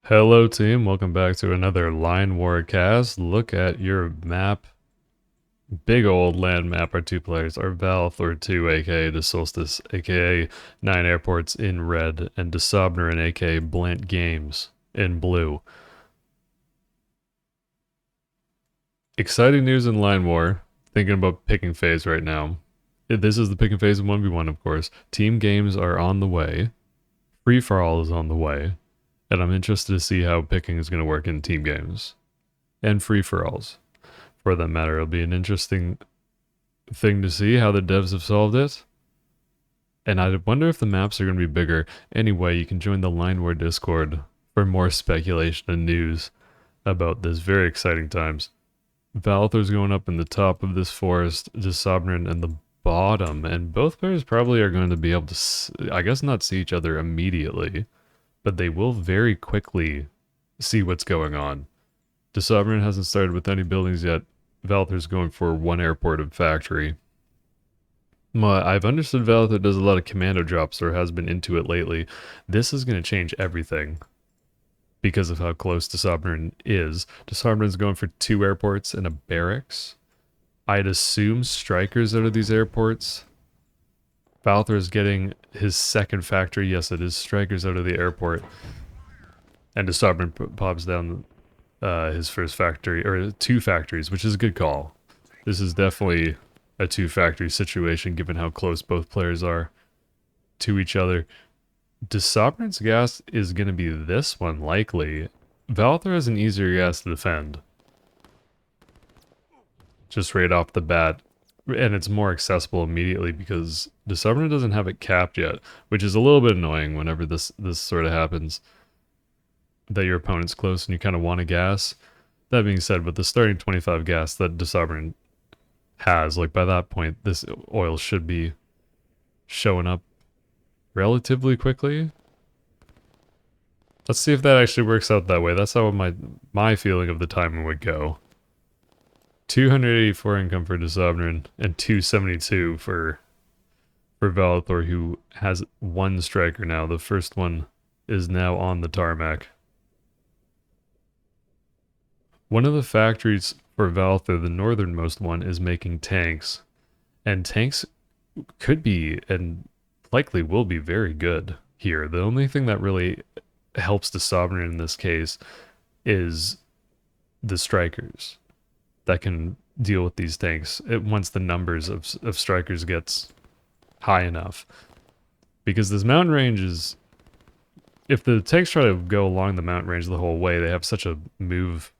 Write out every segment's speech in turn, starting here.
Hello team, welcome back to another Line War cast. Look at your map. Big old land map. Our two players are valithor2 aka the Solstice aka 9 airports in red and Dåseåbneren aka Blant Games in blue. Exciting news in Line War. Thinking about picking phase right now. This is the picking phase in 1v1 of course. Team games are on the way. Free for all is on the way. And I'm interested to see how picking is going to work in team games and free-for-alls. For that matter, it'll be an interesting thing to see how the devs have solved it. And I wonder if the maps are going to be bigger. Anyway, you can join the Line War Discord for more speculation and news about this very exciting times. Valithor's going up in the top of this forest, Dåseåbneren in the bottom, and both players probably are going to be able to, I guess, not see each other immediately, but they will very quickly see what's going on. Dåseåbneren hasn't started with any buildings yet. Valithor's going for one airport and factory. I've understood Valithor does a lot of commando drops or has been into it lately. This is going to change everything because of how close Dåseåbneren is. Dåseåbneren's going for 2 airports and a barracks. I'd assume strikers out of these airports. Valithor is getting his second factory. Yes, it is strikers out of the airport. And Dåseåbneren pops down his first factory, or 2 factories, which is a good call. This is definitely a 2 factory situation given how close both players are to each other. Dåseåbneren's gas is going to be this one, likely. Valithor has an easier gas to defend. Just right off the bat. And it's more accessible immediately because Dåseåbneren doesn't have it capped yet, which is a little bit annoying whenever this sort of happens. That your opponent's close and you kind of want a gas. That being said, with the starting 25 gas that Dåseåbneren has, like by that point, this oil should be showing up relatively quickly. Let's see if that actually works out that way. That's how my feeling of the timing would go. 284 income for Dåseåbneren and 272 for Valithor, who has 1 striker now. The first one is now on the tarmac. One of the factories for Valithor, the northernmost one, is making tanks. And tanks could be, and likely will be, very good here. The only thing that really helps Dåseåbneren in this case is the strikers that can deal with these tanks once the numbers of strikers gets high enough. Because this mountain range is... If the tanks try to go along the mountain range the whole way, they have such a move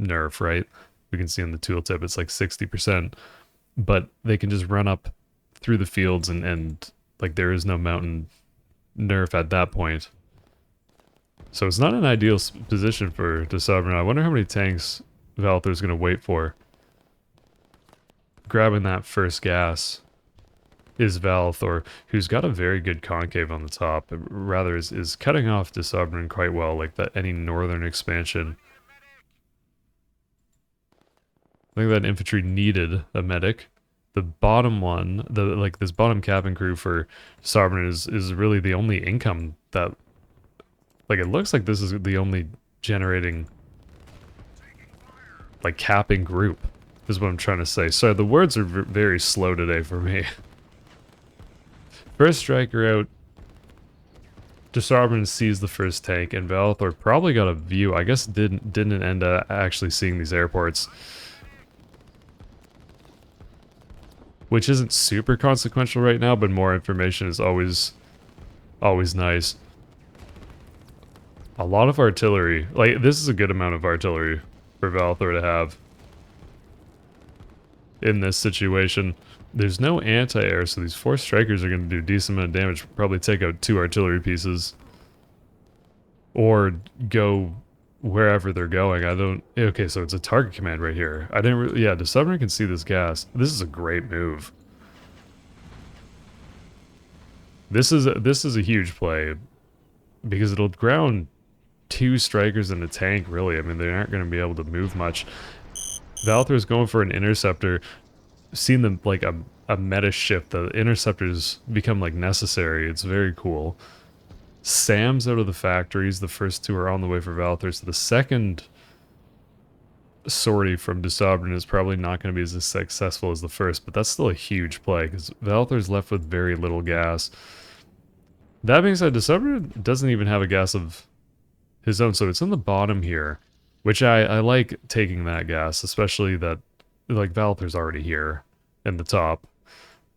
nerf, right? We can see on the tooltip it's like 60%. But they can just run up through the fields and like there is no mountain nerf at that point. So it's not an ideal position for Dåseåbneren. I wonder how many tanks Valithor's going to wait for. Grabbing that first gas is Valithor, who's got a very good concave on the top. Rather is cutting off Dåseåbneren quite well, like that any northern expansion. I think that infantry needed a medic. The bottom one, this bottom cabin crew for Dåseåbneren is really the only income that, like, it looks like this is the only generating, like, capping group, is what I'm trying to say. Sorry, the words are very slow today for me. First striker out. Dåseåbneren sees the first tank, and Valithor probably got a view. I guess didn't end up actually seeing these airports. Which isn't super consequential right now, but more information is always nice. A lot of artillery. Like, this is a good amount of artillery for Valithor to have in this situation. There's no anti-air, so these 4 strikers are going to do a decent amount of damage. Probably take out 2 artillery pieces. Or go wherever they're going. Okay, so it's a target command right here. Yeah, Dåseåbneren can see this gas. This is a great move. This is a huge play. Because it'll ground 2 strikers and a tank, really. I mean, they aren't going to be able to move much. Valithor's going for an interceptor. Seen them like a meta shift. The interceptors become like necessary. It's very cool. SAMs out of the factories. The first two are on the way for valithor. So the second sortie from Dåseåbneren is probably not going to be as successful as the first, but that's still a huge play because valithor's left with very little gas. That being said, Dåseåbneren doesn't even have a gas of his own, so it's in the bottom here, which I like taking that gas, especially that, like, valithor's already here in the top.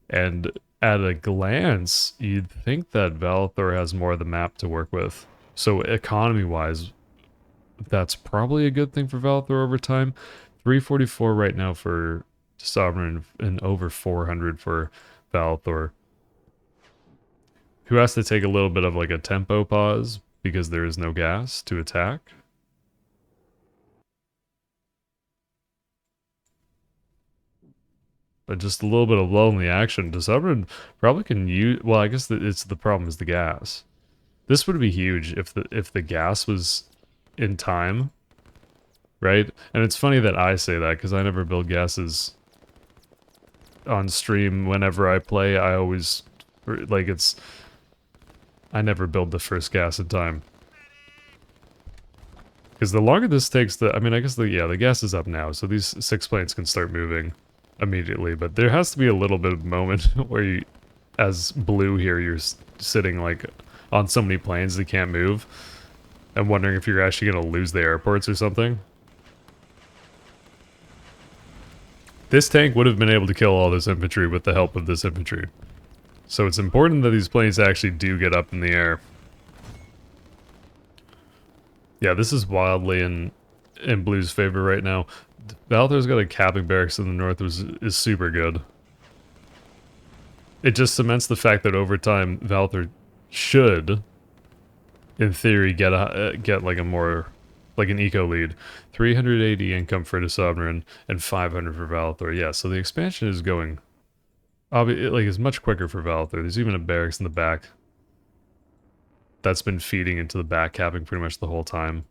And at a glance, you'd think that valithor has more of the map to work with. So economy-wise, that's probably a good thing for valithor over time. 344 right now for Dåseåbneren and over 400 for valithor, who has to take a little bit of like a tempo pause because there is no gas to attack. But just a little bit of lull in the action. Dåseåbneren probably can use... Well, I guess it's the problem is the gas. This would be huge if the gas was in time, right? And it's funny that I say that because I never build gases on stream. Whenever I play, I always... Like, it's... I never build the first gas in time. Because the longer this takes, I mean, I guess the gas is up now, so these 6 planes can start moving immediately, but there has to be a little bit of a moment where you, as blue here, you're sitting like on so many planes that can't move and wondering if you're actually going to lose the airports or something. This tank would have been able to kill all this infantry with the help of this infantry. So it's important that these planes actually do get up in the air. Yeah, this is wildly in blue's favor right now. valithor's got a capping barracks in the north, which is super good. It just cements the fact that over time, valithor should, in theory, get like a more, like an eco lead. 380 income for Dåseåbneren and 500 for valithor. Yeah, so the expansion is going, like, is much quicker for valithor. There's even a barracks in the back that's been feeding into the back capping pretty much the whole time.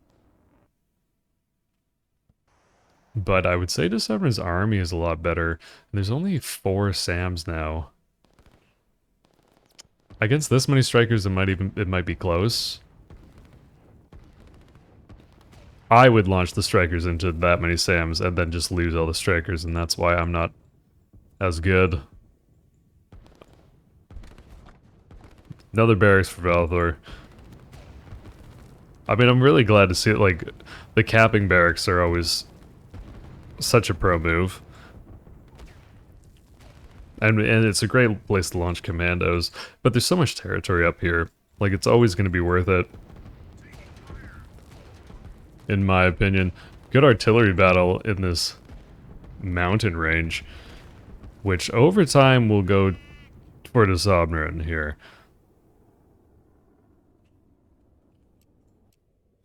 But I would say Dåseåbneren's army is a lot better. And there's only 4 SAMs now. Against this many strikers, it might be close. I would launch the strikers into that many SAMs and then just lose all the strikers, and that's why I'm not as good. Another barracks for valithor. I mean, I'm really glad to see it. Like, the capping barracks are always such a pro move. And it's a great place to launch commandos, but there's so much territory up here. Like, it's always going to be worth it, in my opinion. Good artillery battle in this mountain range, which over time will go for Dåseåbneren here.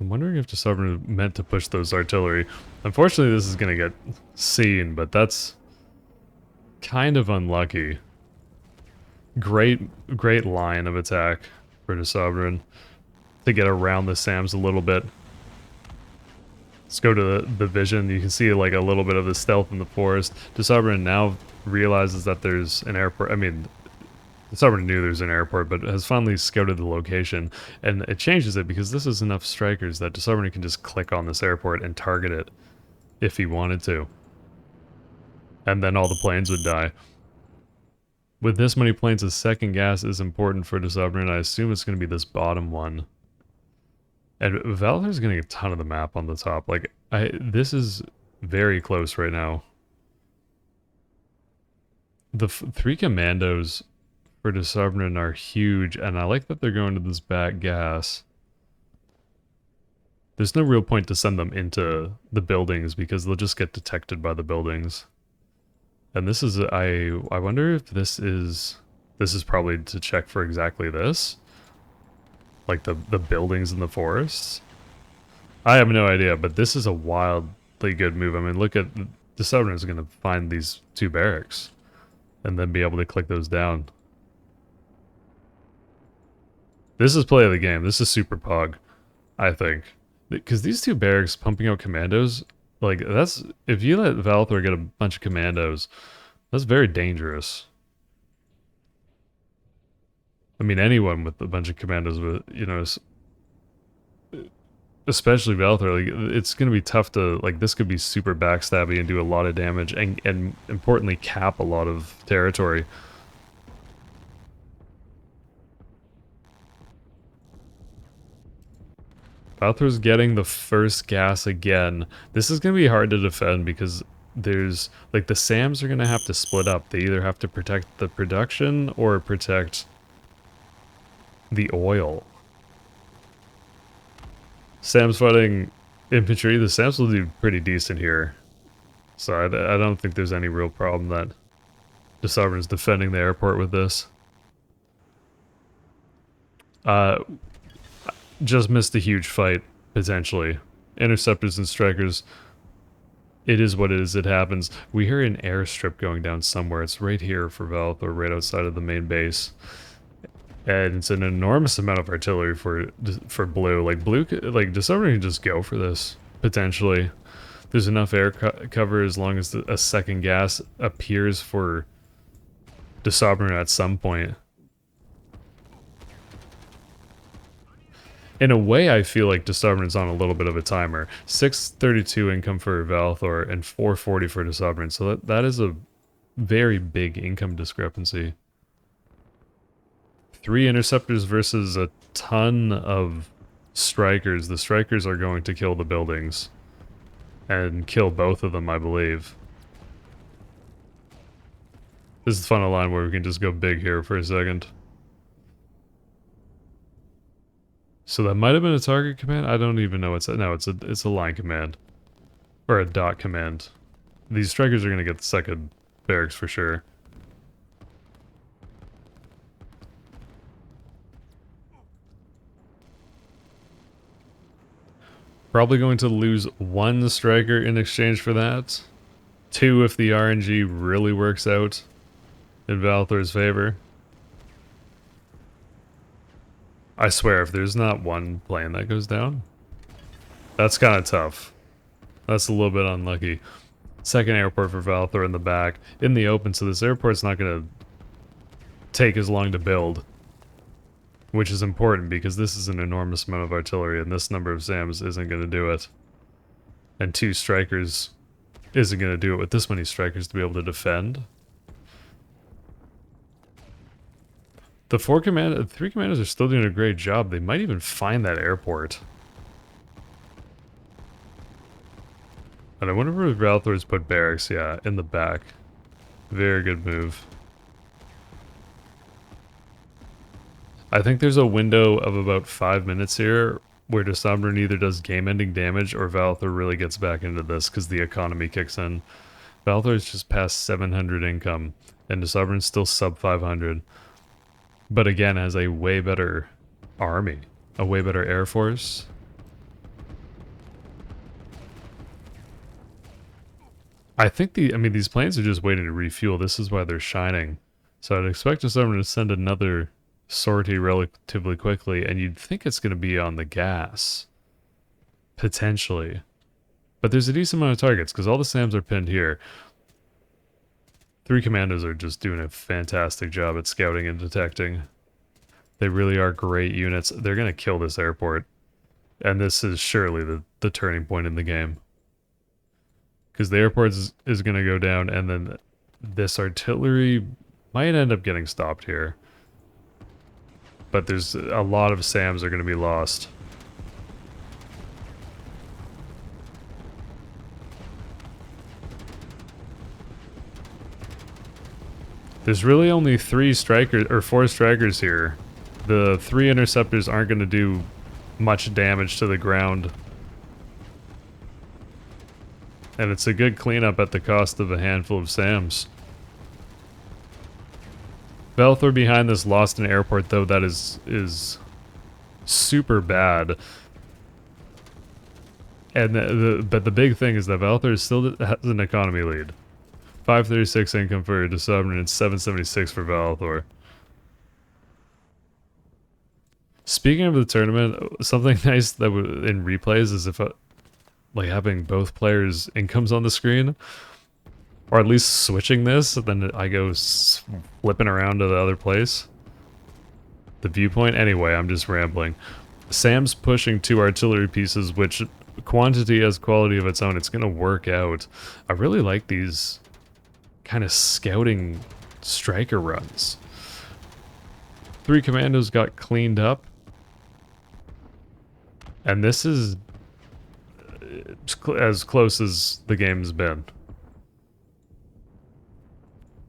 I'm wondering if Dåseåbneren meant to push those artillery. Unfortunately, this is going to get seen, but that's kind of unlucky. Great line of attack for Dåseåbneren to get around the SAMs a little bit. Let's go to the vision. You can see like a little bit of the stealth in the forest. Dåseåbneren now realizes that there's an airport. I mean, Dåseåbneren knew there's an airport, but has finally scouted the location, and it changes it because this is enough strikers that Dåseåbneren can just click on this airport and target it if he wanted to. And then all the planes would die. With this many planes, a second gas is important for Dåseåbneren. I assume it's going to be this bottom one. And valithor's getting a ton of the map on the top. Like, this is very close right now. The 3 commandos for Dåseåbneren are huge, and I like that they're going to this back gas. There's no real point to send them into the buildings because they'll just get detected by the buildings. And this is, I wonder if this is probably to check for exactly this. Like the buildings in the forests. I have no idea, but this is a wildly good move. I mean, look at, Dåseåbneren is going to find these 2 barracks and then be able to click those down. This is play of the game. This is super pog, I think. Because these 2 barracks pumping out commandos, like, that's, if you let valithor get a bunch of commandos, that's very dangerous. I mean, anyone with a bunch of commandos with, you know, especially valithor, like, it's going to be tough to, like, this could be super backstabby and do a lot of damage and importantly cap a lot of territory. Valithor's getting the first gas again. This is going to be hard to defend because there's, like, the SAMs are going to have to split up. They either have to protect the production or protect the oil. SAM's fighting infantry. The SAMs will do pretty decent here. So I don't think there's any real problem that Dåseåbneren's defending the airport with this. Just missed a huge fight, potentially. Interceptors and strikers. It is what it is, it happens. We hear an airstrip going down somewhere. It's right here for valithor, right outside of the main base. And it's an enormous amount of artillery for blue. Like, Dåseåbneren can just go for this, potentially. There's enough air cover as long as a second gas appears for Dåseåbneren at some point. In a way, I feel like Dåseåbneren's on a little bit of a timer. 632 income for valithor and 440 for Dåseåbneren. So that is a very big income discrepancy. 3 interceptors versus a ton of strikers. The strikers are going to kill the buildings. And kill both of them, I believe. This is the final line where we can just go big here for a second. So that might have been a target command? I don't even know what's that. No, it's a line command. Or a dot command. These strikers are going to get the second barracks for sure. Probably going to lose 1 striker in exchange for that. 2 if the RNG really works out in valithor's favor. I swear, if there's not 1 plane that goes down, that's kind of tough. That's a little bit unlucky. Second airport for valithor in the back. In the open, so this airport's not going to take as long to build. Which is important because this is an enormous amount of artillery and this number of SAMs isn't going to do it. And 2 strikers isn't going to do it with this many strikers to be able to defend. The 3 commanders are still doing a great job. They might even find that airport. And I wonder where valithor's put barracks. Yeah, in the back. Very good move. I think there's a window of about 5 minutes here where Dåseåbneren either does game-ending damage or valithor really gets back into this because the economy kicks in. valithor is just past 700 income, and Dåseåbneren's still sub 500. But again, has a way better army, a way better air force. I think these planes are just waiting to refuel. This is why they're shining. So I'd expect Dåseåbneren to send another sortie relatively quickly, and you'd think it's going to be on the gas. Potentially. But there's a decent amount of targets, because all the SAMs are pinned here. 3 commandos are just doing a fantastic job at scouting and detecting. They really are great units. They're going to kill this airport. And this is surely the turning point in the game. Because the airport is going to go down, and then this artillery might end up getting stopped here. But there's a lot of SAMs are going to be lost. There's really only 4 strikers here. The 3 interceptors aren't going to do much damage to the ground. And it's a good cleanup at the cost of a handful of SAMs. valithor behind this lost an airport, though. That is super bad. And but the big thing is that valithor still has an economy lead. 536 income for Dåseåbneren and 776 for valithor. Speaking of the tournament, something nice that in replays is if like having both players' incomes on the screen, or at least switching this, then I go flipping around to the other place. the viewpoint. Anyway, I'm just rambling. Sam's pushing 2 artillery pieces, which quantity has quality of its own. It's going to work out. I really like these kind of scouting striker runs. 3 commandos got cleaned up. And this is as close as the game's been.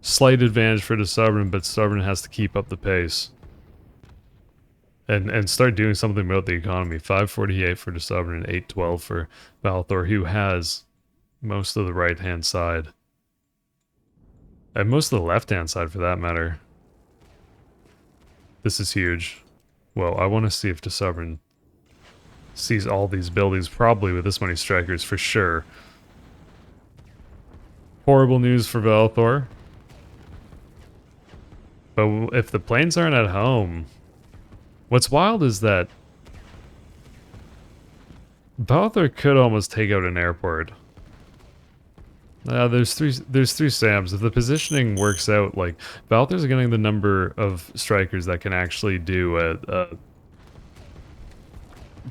Slight advantage for Dåseåbneren, but Dåseåbneren has to keep up the pace. And start doing something about the economy. 548 for Dåseåbneren, 812 for valithor, who has most of the right-hand side. And most of the left-hand side, for that matter. This is huge. Well, I want to see if Dåseåbneren sees all these buildings, probably with this many strikers, for sure. Horrible news for valithor. But if the planes aren't at home... What's wild is that valithor could almost take out an airport. There's three SAMs. If the positioning works out, like, valithor's getting the number of strikers that can actually do a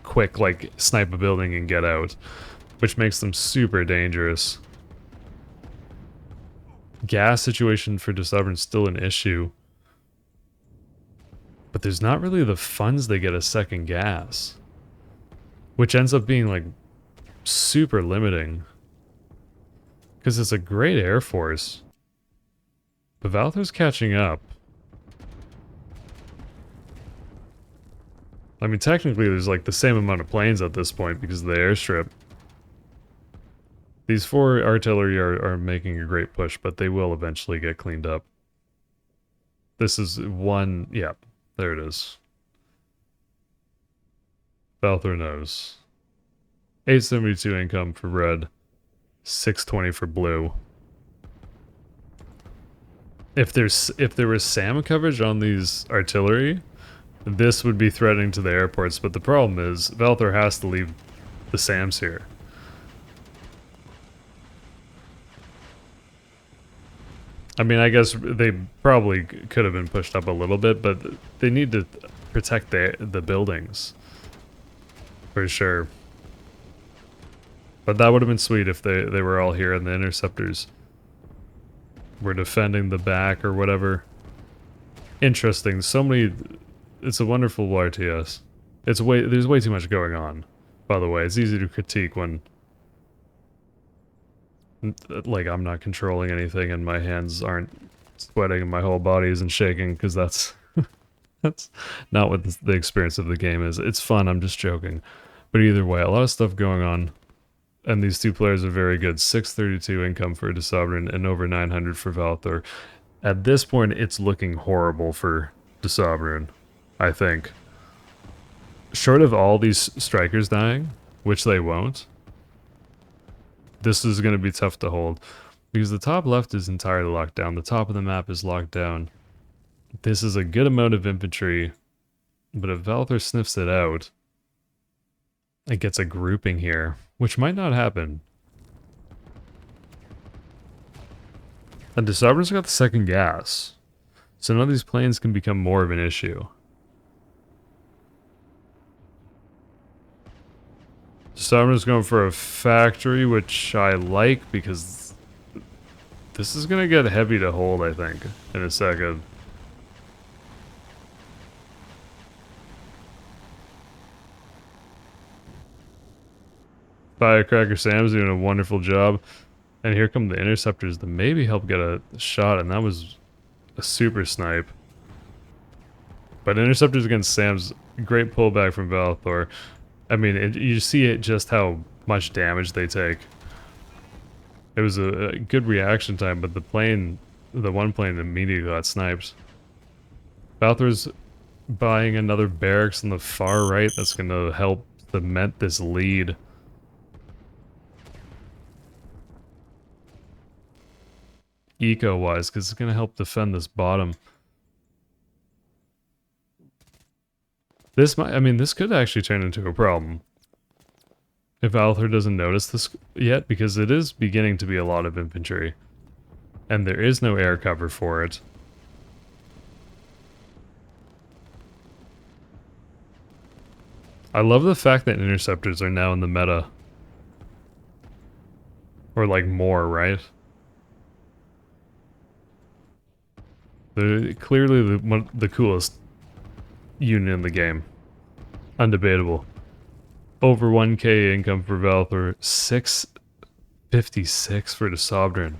quick, like, snipe a building and get out, which makes them super dangerous. Gas situation for Dåseåbneren's still an issue. But there's not really the funds they get a second gas. Which ends up being, like, super limiting. Because it's a great air force. But valithor's catching up. I mean, technically there's, like, the same amount of planes at this point because of the airstrip. These 4 artillery are making a great push, but they will eventually get cleaned up. This is one... yeah. There it is. valithor knows. 872 income for red. 620 for blue. If there was SAM coverage on these artillery, this would be threatening to the airports, but the problem is valithor has to leave the SAMs here. I mean, I guess they probably could have been pushed up a little bit, but they need to protect the buildings. For sure. But that would have been sweet if they were all here and the interceptors were defending the back or whatever. Interesting. So many... It's a wonderful RTS. There's way too much going on, by the way. It's easy to critique when... like, I'm not controlling anything and my hands aren't sweating and my whole body isn't shaking, because that's that's not what the experience of the game is. It's fun, I'm just joking. But either way, a lot of stuff going on, and these 2 players are very good. 632 income for Dåseåbneren and over 900 for valithor. At this point, it's looking horrible for Dåseåbneren, I think. Short of all these strikers dying, which they won't, this is going to be tough to hold, because the top left is entirely locked down. The top of the map is locked down. This is a good amount of infantry, but if valithor sniffs it out, it gets a grouping here, which might not happen. And Dåseåbneren's got the second gas, so none of these planes can become more of an issue. Dåseåbneren's going for a factory, which I like, because this is going to get heavy to hold, I think, in a second. Firecracker Sam's doing a wonderful job. And here come the interceptors to maybe help get a shot, and that was a super snipe. But interceptors against Sam's, great pullback from valithor. I mean, you see it just how much damage they take. It was a good reaction time, but the one plane immediately got sniped. valithor's buying another barracks on the far right that's going to help cement this lead. Eco-wise, because it's going to help defend this bottom. This might, I mean, this could actually turn into a problem if valithor doesn't notice this yet, because it is beginning to be a lot of infantry, and there is no air cover for it. I love the fact that interceptors are now in the meta. Or like more, right? They're clearly the coolest unit in the game. Undebatable. Over 1k income for valithor, 656 for Dåseåbneren.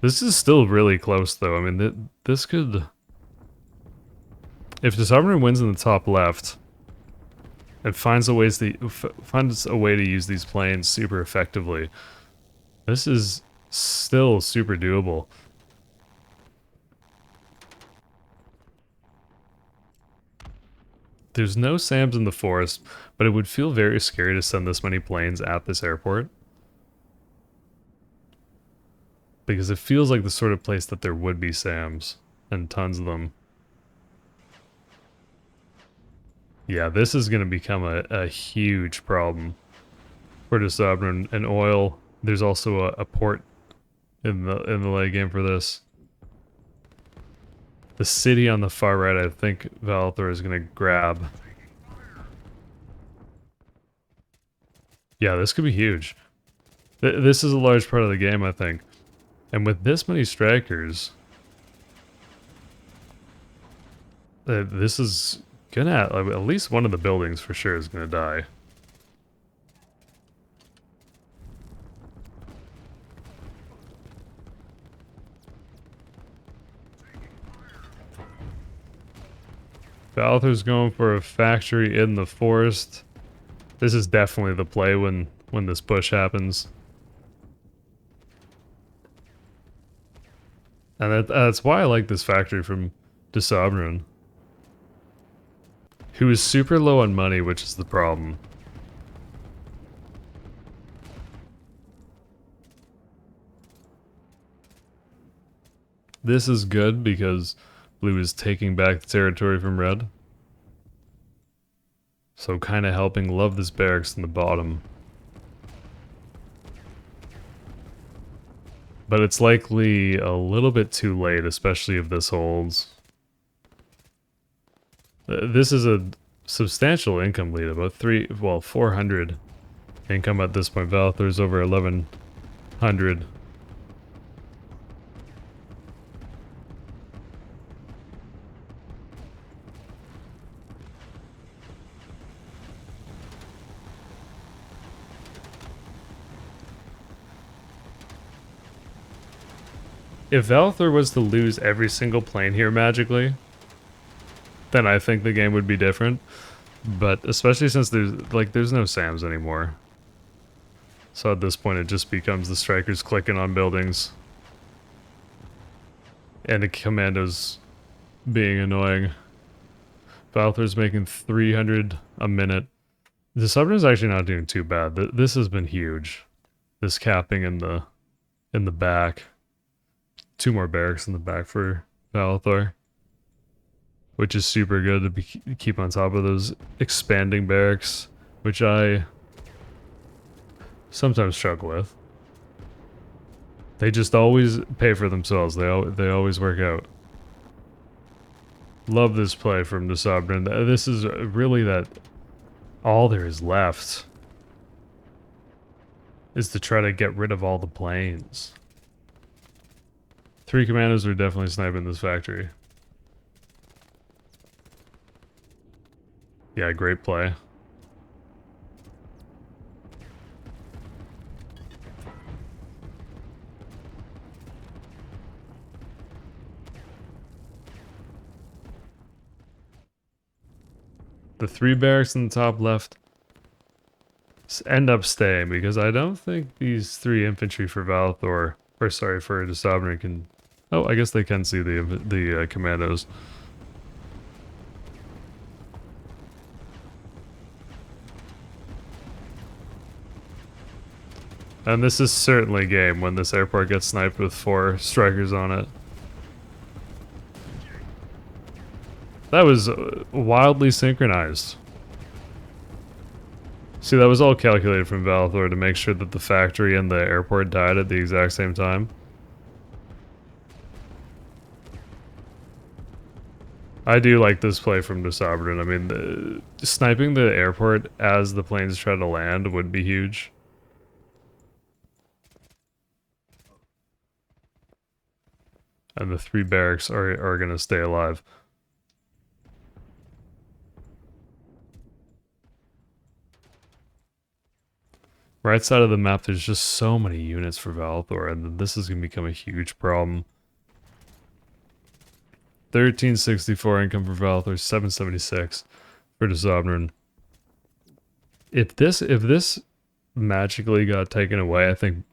This is still really close though. I mean, this could... If Dåseåbneren wins in the top left, and finds a way to use these planes super effectively, this is still super doable. There's no SAMs in the forest, but it would feel very scary to send this many planes at this airport. Because it feels like the sort of place that there would be SAMs, and tons of them. Yeah, this is going to become a huge problem for Dåseåbneren and oil. There's also a port in the late game for this. The city on the far right, I think valithor is going to grab. Yeah, this could be huge. This is a large part of the game, I think. And with this many strikers, this is gonna, at least one of the buildings for sure is gonna die. valithor's going for a factory in the forest. This is definitely the play when this push happens. And that's why I like this factory from Dåseåbneren. Who is super low on money, which is the problem. This is good because blue is taking back the territory from red. So kind of helping. Love this barracks in the bottom. But it's likely a little bit too late, especially if this holds. This is a substantial income lead, about 400 income at this point. valithor's over 1100. If valithor was to lose every single plane here magically, then I think the game would be different. But especially since there's no SAMs anymore. So at this point it just becomes the strikers clicking on buildings. And the commandos being annoying. valithor's making 300 a minute. Dåseåbneren's actually not doing too bad. This has been huge. This capping in the back. 2 more barracks in the back for valithor, which is super good to keep on top of those expanding barracks, which I sometimes struggle with. They just always pay for themselves. They always work out. Love this play from Dåseåbneren. This is really that all there is left is to try to get rid of all the planes. 3 commandos are definitely sniping this factory. Yeah, great play. The 3 barracks in the top left end up staying because I don't think these 3 infantry for valithor, or sorry, for Dåseåbneren can... Oh, I guess they can see the commandos. And this is certainly game when this airport gets sniped with 4 strikers on it. That was wildly synchronized. See, that was all calculated from valithor to make sure that the factory and the airport died at the exact same time. I do like this play from Dåseåbneren. I mean, sniping the airport as the planes try to land would be huge. And the 3 barracks are going to stay alive. Right side of the map, there's just so many units for valithor, and this is going to become a huge problem. 1364 income for valithor, 776 for Dåseåbneren. If this magically got taken away, I think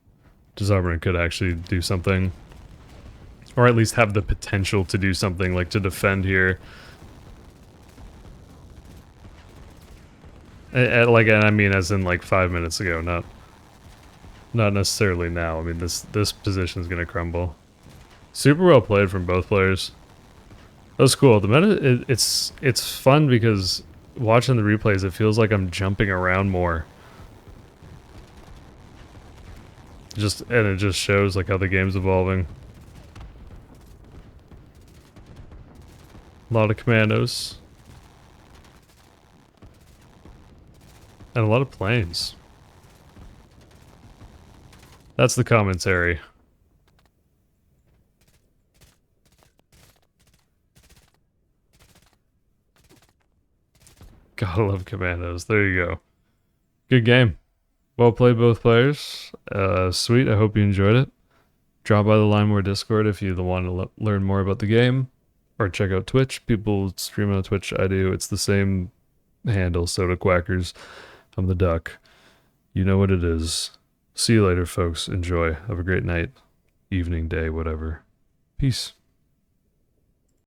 Dåseåbneren could actually do something. Or at least have the potential to do something, like to defend here. And I mean as in like 5 minutes ago, not necessarily now. I mean this position is gonna crumble. Super well played from both players. That was cool. The meta, it's fun because watching the replays, it feels like I'm jumping around more. And it just shows like how the game's evolving. A lot of commandos. And a lot of planes. That's the commentary. Gotta love commandos. There you go. Good game. Well played, both players. Sweet. I hope you enjoyed it. Drop by the Line More Discord if you want to learn more about the game. Or check out Twitch. People stream on Twitch. I do. It's the same handle, SodaQuackers. I'm the duck. You know what it is. See you later, folks. Enjoy. Have a great night, evening, day, whatever. Peace.